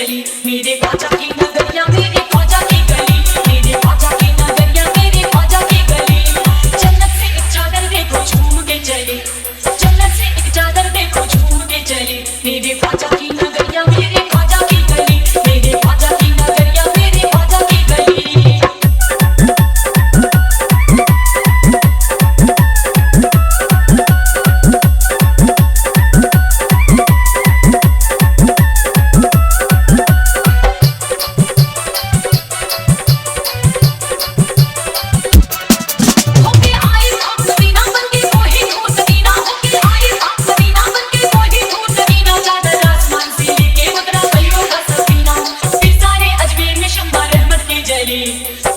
चली, मेरे ख्वाजा की नगरिया मेरे ख्वाजा की गली, मेरे ख्वाजा की नगरिया मेरे ख्वाजा की गली। जन्नत से एक चादर देखो झूम के चली, जन्नत से एक चादर देखो झूम के चली, मेरे ख्वाजा की नगरिया मेरे ख्वाजा की गली, मेरे ख्वाजा की नगरिया मेरे ख्वाजा की गली।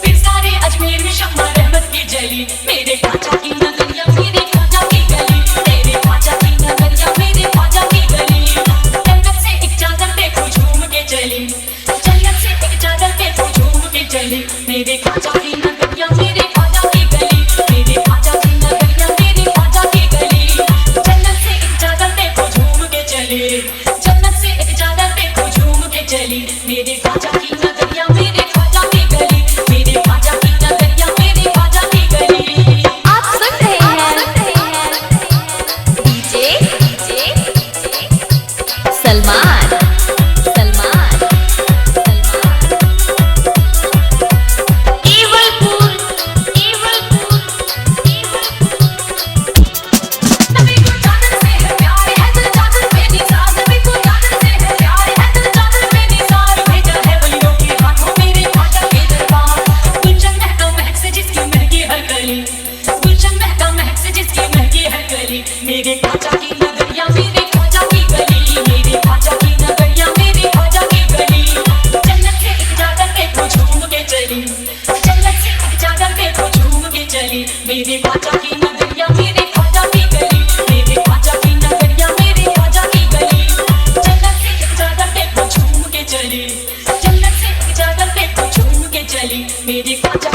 फिर सारे अजमेर में शम्मा रहमत की जली, मेरे ख्वाजा की नगरिया मेरे ख्वाजा की गली, मेरे ख्वाजा की नगरिया मेरे ख्वाजा की गली। जन्नत से एक चादर देखो झूम के चली, जन्नत से एक चादर देखो झूम के चली, मेरे ख्वाजा की नगरिया मेरे ख्वाजा की गली, मेरे ख्वाजा की नगरिया मेरे ख्वाजा की गली। जन्नत से एक चादर देखो झूम के चली, जन्नत से एक चादर देखो झूम के चली, मेरे ख्वाजा की नगरिया मेरे ख्वाजा की गली, मेरे ख्वाजा की नगरिया मेरे ख्वाजा की गली। आप सुन रहे हैं डीजे सलमान सलमान केवलपुर केवलपुर नबी को चादर से है प्यार है दिल चादर पे निसार, नबी को चादर से है प्यार है दिल चादर पे निसार। भेजा है वलियों के हाथों मेरे ख्वाजा के दरबार, गुलशन महका महक से जिसकी महकी हर गली, गुलशन महका महक से जिसकी महकी हर गली, मेरे ख्वाजा की नगरिया मेरे ख्वाजा की गली, मेरे ख्वाजा की नगरिया मेरे ख्वाजा की गली। जन्नत से एक चादर देखो झूम के चली, जन्नत से एक चादर देखो झूम के चली, मेरे ख्वाजा की नगरिया मेरे ख्वाजा की गली, मेरे ख्वाजा की नगरिया मेरे ख्वाजा की गली। जन्नत से एक चादर देखो झूम के चली, जन्नत से एक चादर देखो झूम के चली, मेरे ख्वाजा